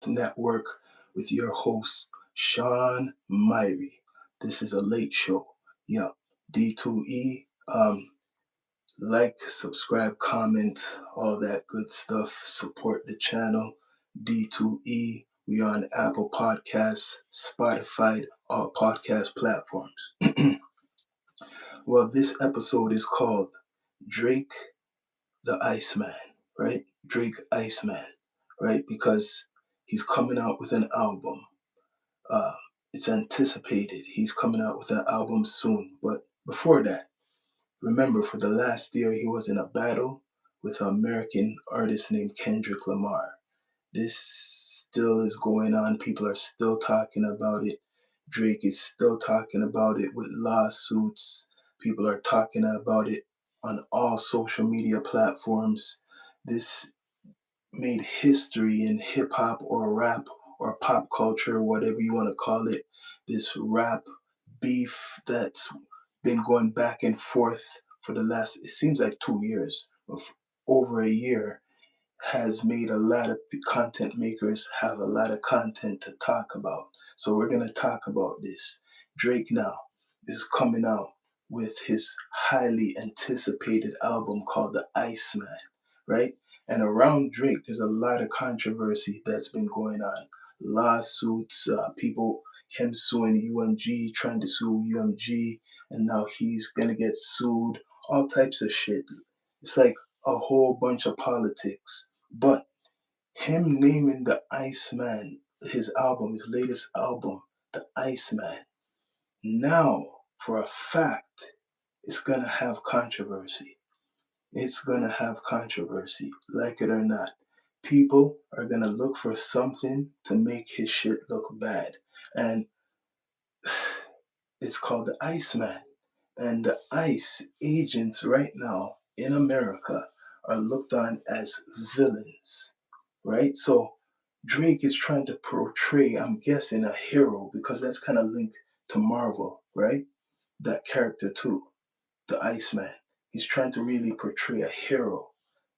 Network with your host, Sean Myrie. This is a late show. Yep. D2E. Like, subscribe, comment, all that good stuff. Support the channel. D2E. We on Apple Podcasts, Spotify, all podcast platforms. Well, this episode is called Drake the Iceman, right? Drake Iceman, right? Because he's coming out with an album. Uh, it's anticipated. He's coming out with an album soon. But before that, remember for the last year, he was in a battle with an American artist named Kendrick Lamar. This still is going on. People are still talking about it. Drake is still talking about it with lawsuits. People are talking about it on all social media platforms. This made history in hip hop or rap or pop culture, whatever you want to call it. This rap beef that's been going back and forth for the last, it seems like 2 years, over a year, has made a lot of content makers have a lot of content to talk about. So we're going to talk about this. Drake now is coming out with his highly anticipated album called The Iceman, right? And around Drake, there's a lot of controversy that's been going on. Lawsuits, people, him suing UMG, trying to sue UMG, and now he's going to get sued, all types of shit. It's like a whole bunch of politics. But him naming the Iceman, his album, his latest album, the Iceman, now for a fact, it's gonna have controversy. It's gonna have controversy, like it or not. People are gonna look for something to make his shit look bad. And it's called the Iceman. And the ICE agents right now in America are looked on as villains, right? So Drake is trying to portray, I'm guessing, a hero because that's kind of linked to Marvel, right? That character too, the Iceman. He's trying to really portray a hero.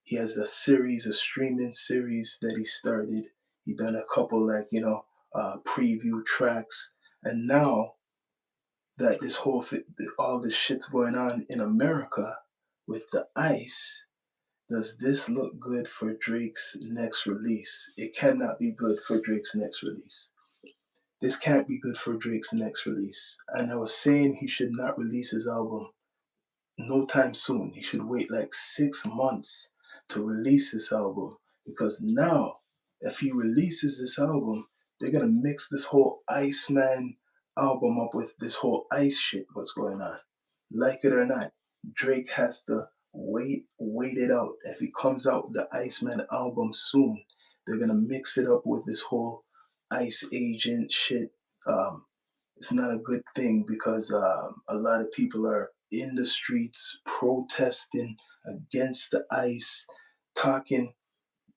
He has a series, a streaming series that he started. He done a couple preview tracks, and now that this whole thing, all this shit's going on in America with the ICE, does this look good for Drake's next release? It cannot be good for Drake's next release. This can't be good for Drake's next release. And I was saying he should not release his album no time soon. He should wait like 6 months to release this album. Because now, if he releases this album, they're gonna mix this whole Iceman album up with this whole ice shit, what's going on. Like it or not, Drake has to wait it out. If he comes out with the Iceman album soon, they're gonna mix it up with this whole Ice Agent shit. It's not a good thing because a lot of people are in the streets protesting against the ICE, talking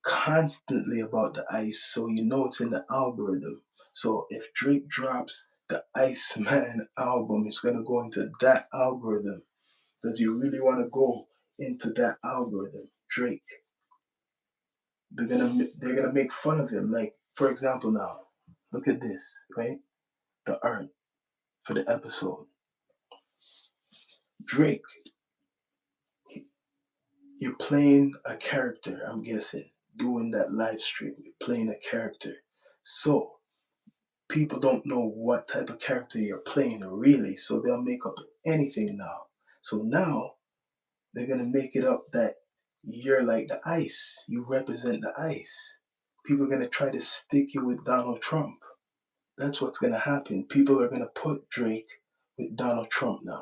constantly about the ICE, so you know it's in the algorithm. So if Drake drops the Iceman album, it's gonna go into that algorithm. Does he really want to go into that algorithm? Drake. They're gonna make fun of him. Like, for example, now, look at this, right? The art for the episode. Drake, you're playing a character, I'm guessing, doing that live stream. You're playing a character. So people don't know what type of character you're playing really, so they'll make up anything now. So now they're gonna make it up that you're like the ICE. You represent the ICE. People are gonna try to stick you with Donald Trump. That's what's gonna happen. People are gonna put Drake with Donald Trump now.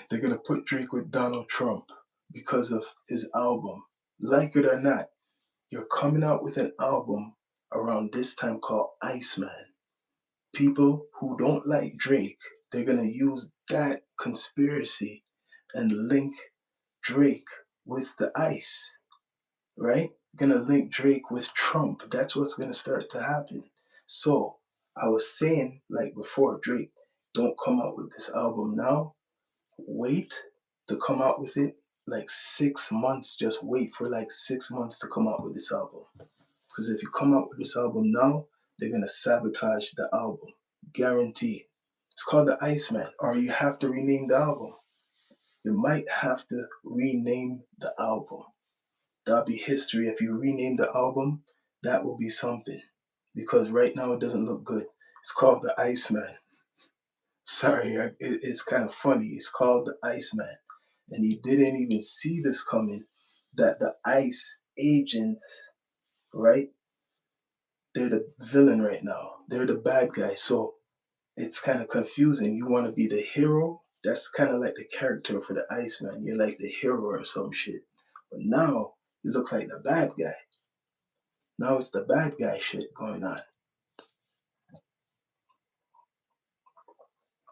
They're gonna put Drake with Donald Trump because of his album. Like it or not, you're coming out with an album around this time called Iceman. People who don't like Drake, they're gonna use that conspiracy and link Drake with the ICE, right? Gonna link Drake with Trump. That's what's gonna start to happen. So I was saying, like before, Drake, don't come out with this album now. Wait to come out with it like 6 months. Just wait for like 6 months to come out with this album. Because if you come out with this album now, they're gonna sabotage the album. Guaranteed. It's called The Iceman, or you have to rename the album. You might have to rename the album. That'll be history. If you rename the album, that will be something. Because right now it doesn't look good. It's called The Iceman. Sorry, it's kind of funny. It's called The Iceman. And he didn't even see this coming, that the ICE agents, right? They're the villain right now. They're the bad guy. So it's kind of confusing. You want to be the hero. That's kind of like the character for the Iceman. You're like the hero or some shit. But now you look like the bad guy. Now it's the bad guy shit going on.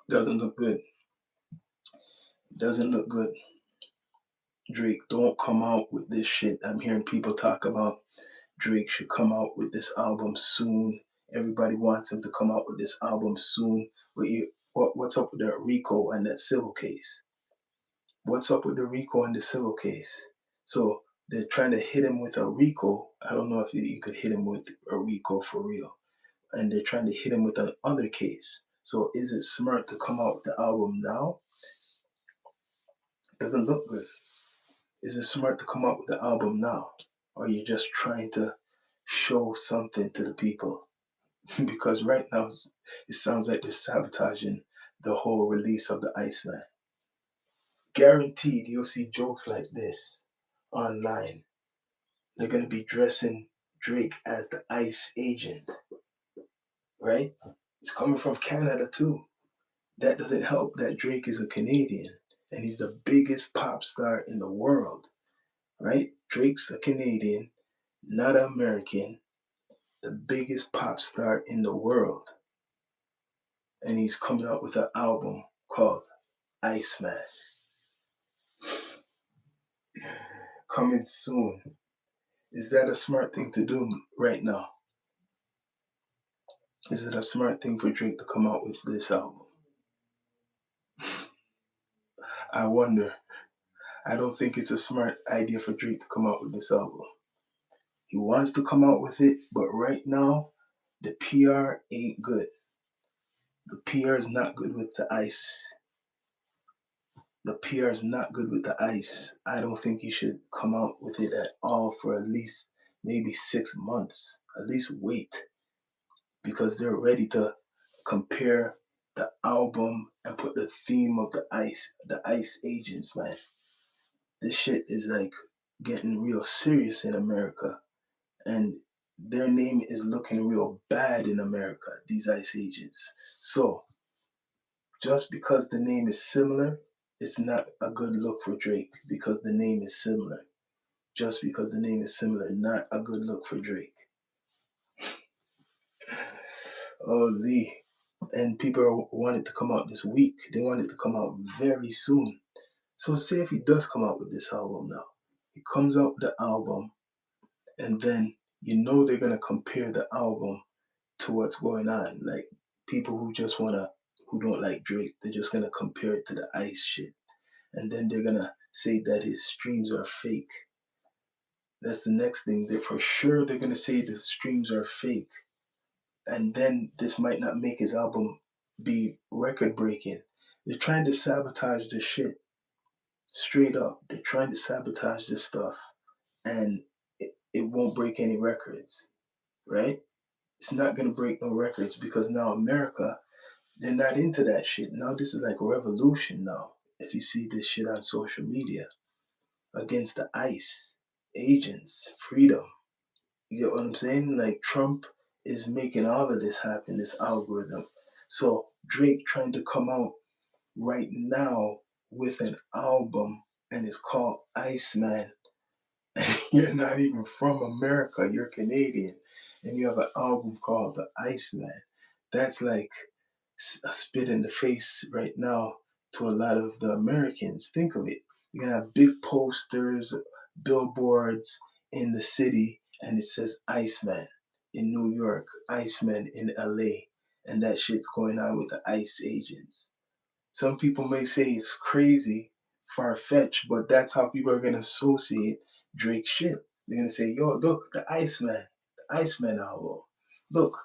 Doesn't look good. Doesn't look good. Drake, don't come out with this shit. I'm hearing people talk about Drake should come out with this album soon. Everybody wants him to come out with this album soon. What's up with the Rico and that civil case? What's up with the Rico and the civil case? So they're trying to hit him with a Rico. I don't know if you could hit him with a Rico for real. And they're trying to hit him with another case. So is it smart to come out with the album now? Doesn't look good. Is it smart to come out with the album now? Or are you just trying to show something to the people? Because right now it sounds like they're sabotaging the whole release of the Iceman. Guaranteed you'll see jokes like this online. They're going to be dressing Drake as the ICE agent, right? It's coming from Canada too. That doesn't help that Drake is a Canadian and he's the biggest pop star in the world, right? Drake's a Canadian, not an American, the biggest pop star in the world. And he's coming out with an album called Iceman. Coming soon. Is that a smart thing to do right now? Is it a smart thing for Drake to come out with this album? I wonder. I don't think it's a smart idea for Drake to come out with this album. He wants to come out with it, but right now, the PR ain't good. The PR is not good with the ICE. The PR is not good with the ICE. I don't think he should come out with it at all for at least maybe 6 months. At least wait. Because they're ready to compare the album and put the theme of the ICE agents, man. This shit is like getting real serious in America, and their name is looking real bad in America, these ICE agents. So just because the name is similar, it's not a good look for Drake because the name is similar. Just because the name is similar, not a good look for Drake. Oh, Lee. And people want it to come out this week. They want it to come out very soon. So say if he does come out with this album now, he comes out with the album, and then you know they're gonna compare the album to what's going on. Like people who don't like Drake, they're just gonna compare it to the ICE shit, and then they're gonna say that his streams are fake. That's the next thing. They for sure they're gonna say the streams are fake, and then this might not make his album be record breaking. They're trying to sabotage this shit. Straight up. They're trying to sabotage this stuff and it won't break any records, right? It's not gonna break no records because now America, they're not into that shit. Now this is like a revolution now. If you see this shit on social media against the ICE agents, freedom. You get what I'm saying? Like Trump is making all of this happen, this algorithm. So Drake trying to come out right now with an album and it's called Iceman. And you're not even from America, you're Canadian. And you have an album called The Iceman. That's like a spit in the face right now to a lot of the Americans. Think of it. You're going to have big posters, billboards in the city, and it says Iceman in New York, Iceman in LA. And that shit's going on with the ICE agents. Some people may say it's crazy, far fetched, but that's how people are gonna associate Drake shit. They're gonna say, yo, look, the Iceman. Iceman album. Look,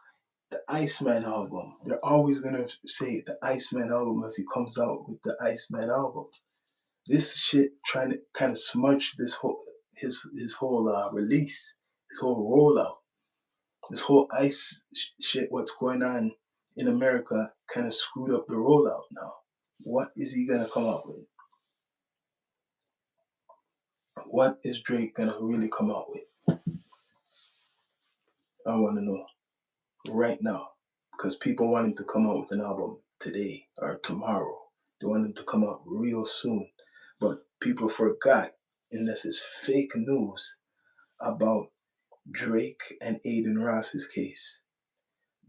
the Iceman album. They're always gonna say the Iceman album if he comes out with the Iceman album. This shit trying to kind of smudge this whole his whole release, his whole rollout, this whole shit. What's going on in America kind of screwed up the rollout now. What is he gonna come up with? What is Drake gonna really come out with? I want to know right now because people want him to come out with an album today or tomorrow. They want him to come out real soon, but people forgot, unless it's fake news about Drake and Aiden Ross's case.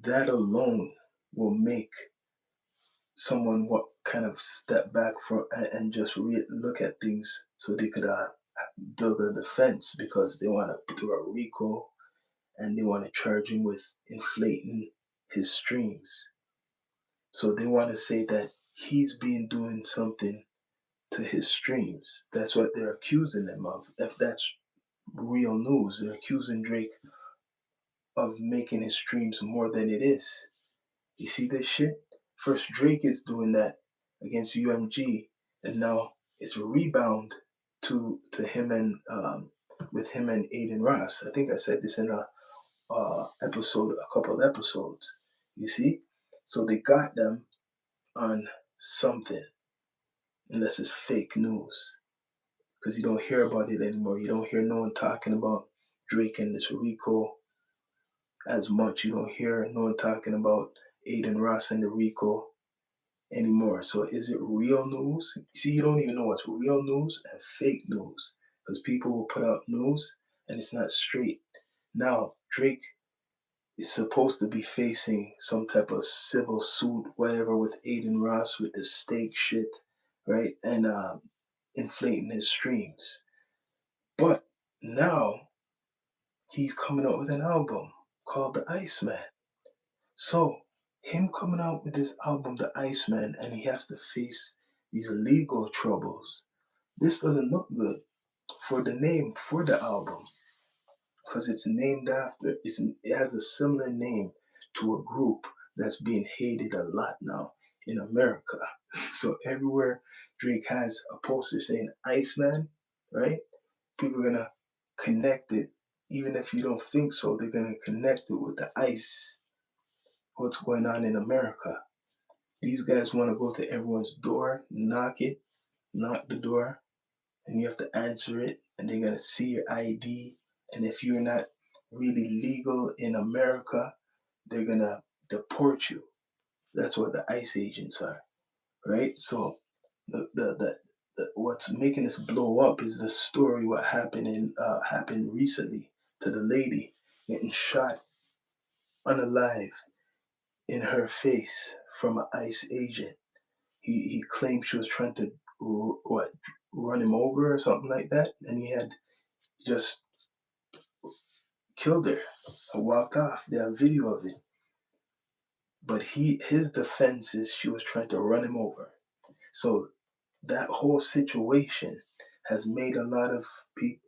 That alone will make someone what kind of step back for and just look at things so they could build a defense because they want to do a RICO and they want to charge him with inflating his streams. So they want to say that he's been doing something to his streams. That's what they're accusing him of. If that's real news, they're accusing Drake of making his streams more than it is. You see this shit? First Drake is doing that against UMG, and now it's a rebound to him and with him and Aiden Ross. I think I said this in a a couple episodes. You see, so they got them on something, unless it's fake news, because you don't hear about it anymore. You don't hear no one talking about Drake and this RICO as much. You don't hear no one talking about Aiden Ross and the RICO anymore. So is it real news? See, you don't even know what's real news and fake news because people will put out news and it's not straight. Now, Drake is supposed to be facing some type of civil suit, whatever, with Aiden Ross with the steak shit, right? And inflating his streams. But now he's coming out with an album called The Iceman. So him coming out with this album, The Iceman, and he has to face these legal troubles. This doesn't look good for the name for the album because it's named after it has a similar name to a group that's being hated a lot now in America. So everywhere Drake has a poster saying Iceman, right? People are gonna connect it, even if you don't think so, they're gonna connect it with the ice, what's going on in America. These guys want to go to everyone's door, knock the door, and you have to answer it, and they're gonna see your ID. And if you're not really legal in America, they're gonna deport you. That's what the ICE agents are, right? So what's making this blow up is the story what happened recently to the lady getting shot unalive in her face from an ICE agent. He claimed she was trying to what run him over or something like that, and he had just killed her and walked off. They have video of it. But his defense is she was trying to run him over. So that whole situation has made a lot of people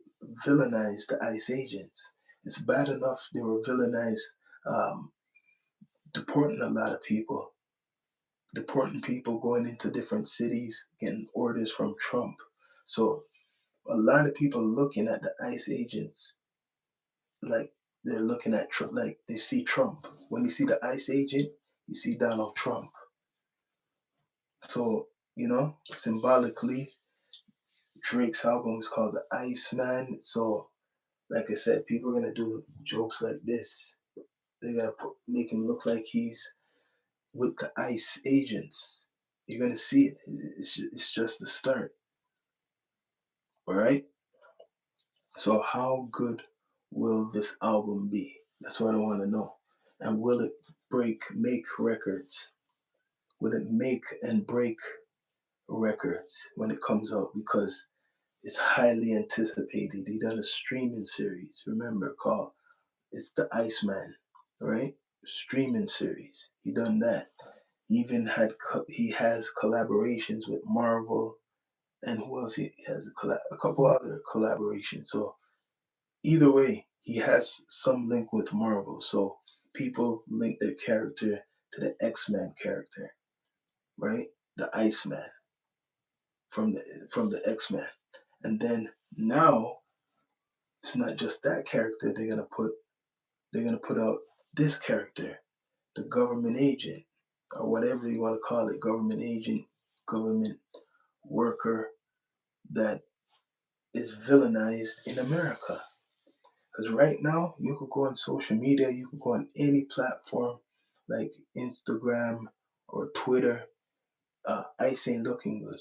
villainize the ICE agents. It's bad enough they were villainized, um, deporting a lot of people, deporting people going into different cities, getting orders from Trump. So a lot of people looking at the ICE agents like they're looking at Trump, like they see Trump. When you see the ICE agent, you see Donald Trump. So, symbolically, Drake's album is called The Iceman. So, like I said, people are gonna do jokes like this. They're gonna make him look like he's with the ICE agents. You're gonna see it. It's just the start. All right. So, how good will this album be? That's what I want to know. And will it make records? Will it make and break records when it comes out? Because it's highly anticipated. He done a streaming series, remember, called It's the Iceman, right? Streaming series. He done that. He has collaborations with Marvel and who else? He has a couple other collaborations. So either way, he has some link with Marvel. So people link their character to the X-Men character, right? The Iceman from the X-Men. And then now it's not just that character. They're gonna put out this character, the government agent, or whatever you want to call it, government agent, government worker that is villainized in America. Because right now, you could go on social media, you could go on any platform like Instagram or Twitter. Ice ain't looking good.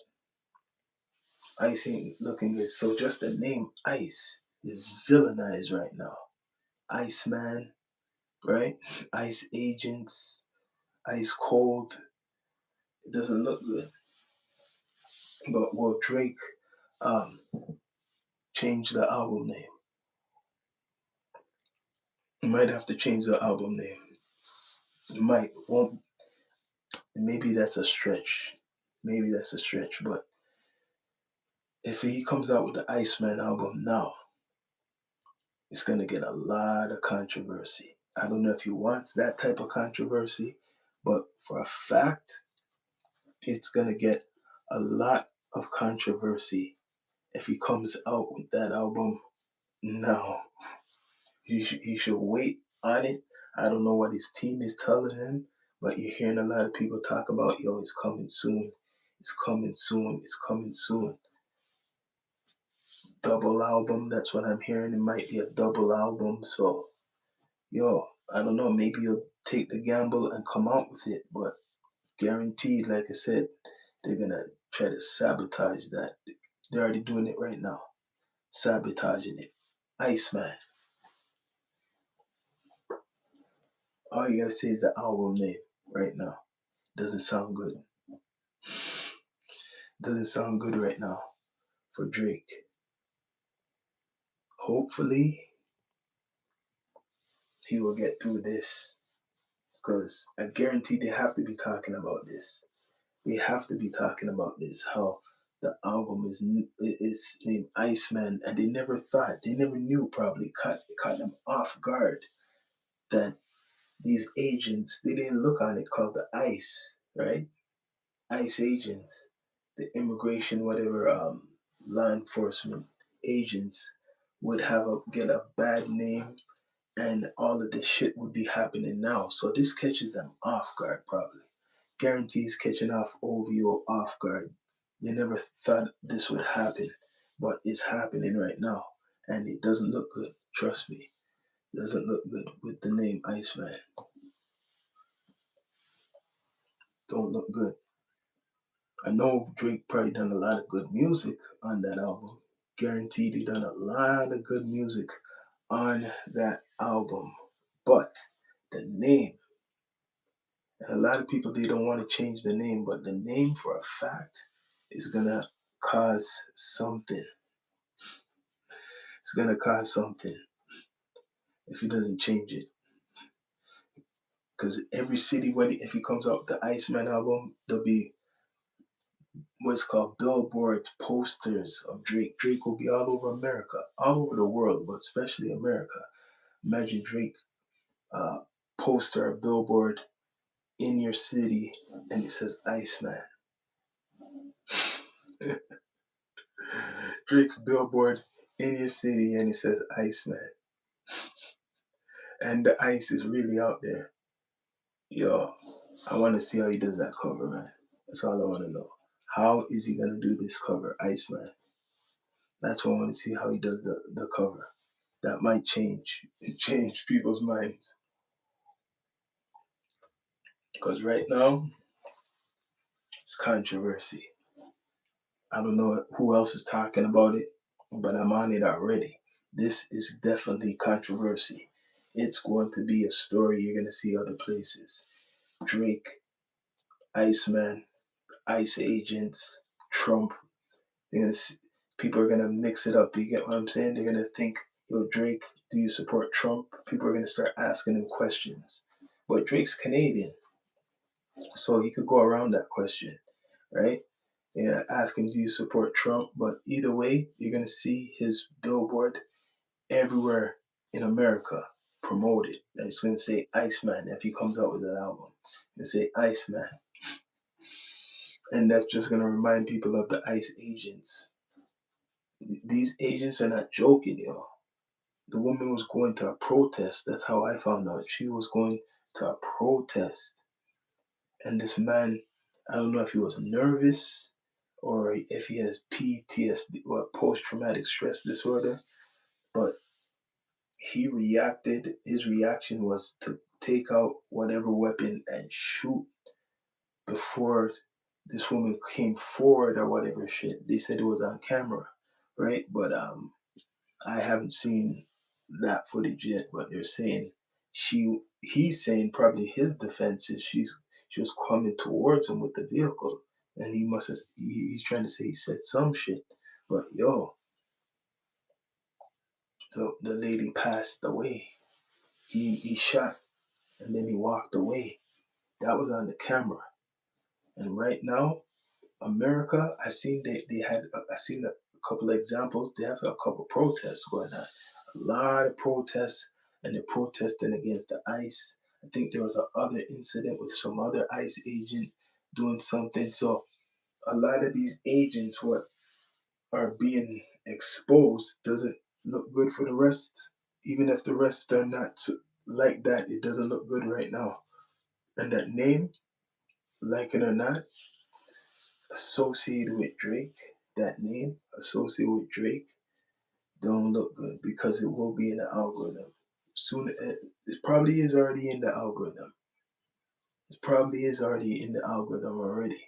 Ice ain't looking good. So just the name Ice is villainized right now. Iceman, right? Ice agents, ice cold. It doesn't look good. But will Drake um, change the album name? He might have to change the album name. He might, won't. Maybe that's a stretch. Maybe that's a stretch. But if he comes out with the Iceman album now, it's gonna get a lot of controversy. I don't know if he wants that type of controversy, but for a fact, it's gonna get a lot of controversy if he comes out with that album now. He should wait on it. I don't know what his team is telling him, but you're hearing a lot of people talk about, yo, it's coming soon. It's coming soon. It's coming soon. Double album, that's what I'm hearing. It might be a double album. So, yo, I don't know. Maybe you'll take the gamble and come out with it, but guaranteed, like I said, they're going to try to sabotage that. They're already doing it right now, sabotaging it. Iceman. All you gotta say is the album name right now. Doesn't sound good. Doesn't sound good right now for Drake. Hopefully, he will get through this because I guarantee they have to be talking about this. They have to be talking about this. How the album is named Iceman, and they never knew, probably caught them off guard that these agents, they didn't look on it called the ICE, right? ICE agents, the immigration, whatever, law enforcement agents would get a bad name, and all of this shit would be happening now. So this catches them off guard, probably. Guarantees catching off OVO off guard. They never thought this would happen, but it's happening right now, and it doesn't look good. Trust me, it doesn't look good with the name Iceman. Don't look good. I know Drake probably done a lot of good music on that album. Guaranteed he done a lot of good music on that album. But the name, and a lot of people, they don't want to change the name, but the name for a fact is gonna cause something. It's gonna cause something if he doesn't change it. Because every city, if he comes out with the Iceman album, there'll be what's called billboards, posters of Drake. Drake will be all over America, all over the world, but especially America. Imagine Drake uh, poster, a billboard in your city, and it says Iceman. Drake's billboard in your city, and it says Iceman. And the ice is really out there. Yo, I want to see how he does that cover, man. That's all I want to know. How is he gonna do this cover, Iceman? That's what I want to see how he does the cover. That might change people's minds. Because right now, it's controversy. I don't know who else is talking about it, but I'm on it already. This is definitely controversy. It's going to be a story you're going to see other places. Drake, Iceman, ICE agents, Trump. They're gonna see, people are going to mix it up. You get what I'm saying? They're going to think, yo, Drake, do you support Trump? People are going to start asking him questions. But Drake's Canadian, so he could go around that question, right? Yeah, ask him, do you support Trump? But either way, you're going to see his billboard everywhere in America promoted. And it's going to say Iceman if he comes out with an album. It's say Iceman. And that's just going to remind people of the ICE agents. These agents are not joking, yo. The woman was going to a protest. That's how I found out. She was going to a protest. And this man, I don't know if he was nervous or if he has PTSD or post traumatic stress disorder, but he reacted. His reaction was to take out whatever weapon and shoot before this woman came forward or whatever shit. They said it was on camera, right? But I haven't seen that footage yet. But they're saying he's saying probably his defense is she was coming towards him with the vehicle, and he must have he's trying to say he said some shit. But yo, the lady passed away. He shot and then he walked away. That was on the camera. And right now, America, I seen a couple of examples. They have a couple of protests going on. A lot of protests, and they're protesting against the ICE. I think there was a other incident with some other ICE agent doing something. So a lot of these agents what are being exposed doesn't look good for the rest. Even if the rest are not like that, it doesn't look good right now. And that name, like it or not, associated with Drake, that name associated with Drake, don't look good because it will be in the algorithm. Soon, it probably is already in the algorithm. It probably is already in the algorithm already.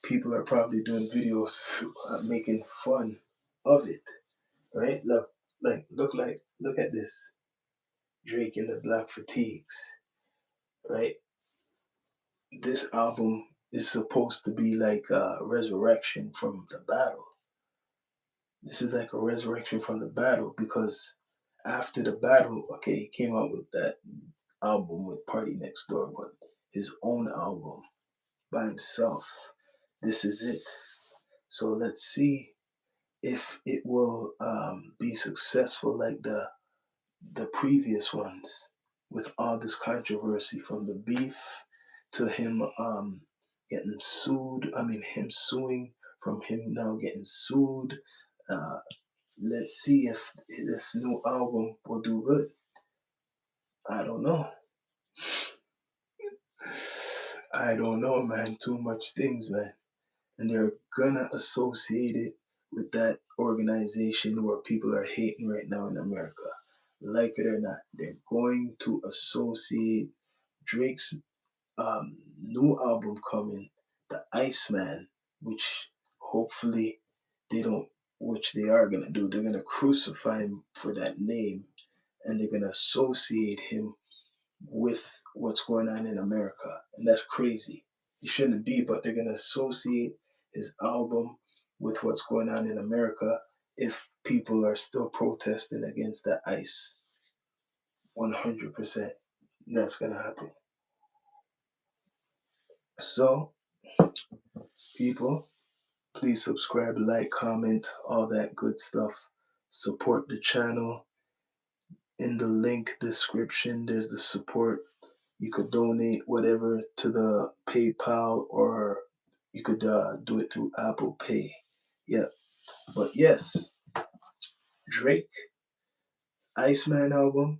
People are probably doing videos making fun of it, right? Look at this. Drake in the black fatigues, right? This album is supposed to be like a resurrection from the battle. This is like a resurrection from the battle because after the battle, okay, he came out with that album with Party Next Door, but his own album by himself. This is it. So let's see if it will be successful like the previous ones with all this controversy from the beef to him getting sued. I mean, him suing from him now getting sued. Uh, let's see if this new album will do good. I don't know. I don't know, man. Too much things, man. And they're gonna associate it with that organization where people are hating right now in America. Like it or not, they're going to associate Drake's new album coming, The Iceman, which hopefully they don't, which they are gonna do. They're gonna crucify him for that name, and they're gonna associate him with what's going on in America, and that's crazy. It shouldn't be, but they're gonna associate his album with what's going on in America if people are still protesting against the ICE. 100%, that's gonna happen. So, people, please subscribe, like, comment, all that good stuff. Support the channel. In the link description, there's the support. You could donate whatever to the PayPal or you could do it through Apple Pay. Yeah. But yes, Drake, Iceman album,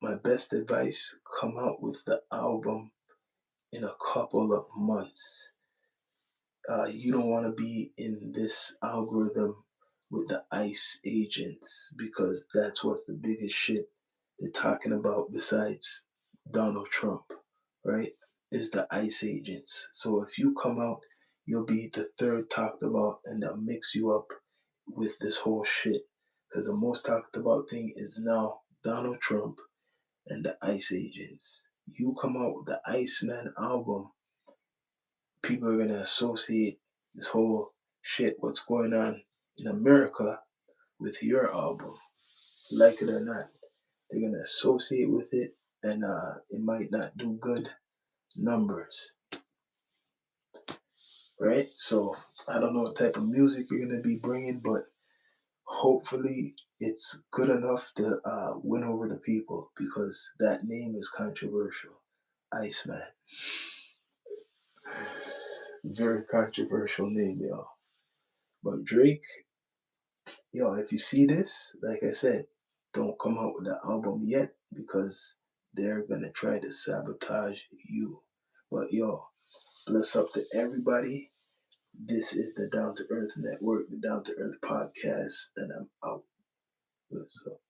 my best advice, come out with the album in a couple of months. You don't want to be in this algorithm with the ICE agents because that's what's the biggest shit they're talking about besides Donald Trump, right? Is the ICE agents. So if you come out, you'll be the third talked about, and they'll mix you up with this whole shit. Because the most talked about thing is now Donald Trump and the ICE agents. You come out with the Iceman album, people are gonna associate this whole shit, what's going on in America, with your album, like it or not. They're gonna associate with it, and it might not do good numbers, right? So I don't know what type of music you're gonna be bringing, but Hopefully, it's good enough to win over the people because that name is controversial. Iceman. Very controversial name, y'all. But Drake, yo, if you see this, like I said, don't come out with the album yet because they're gonna try to sabotage you. But yo, bless up to everybody. This is the Down to Earth Network, the Down to Earth podcast, and I'm out. Bless up.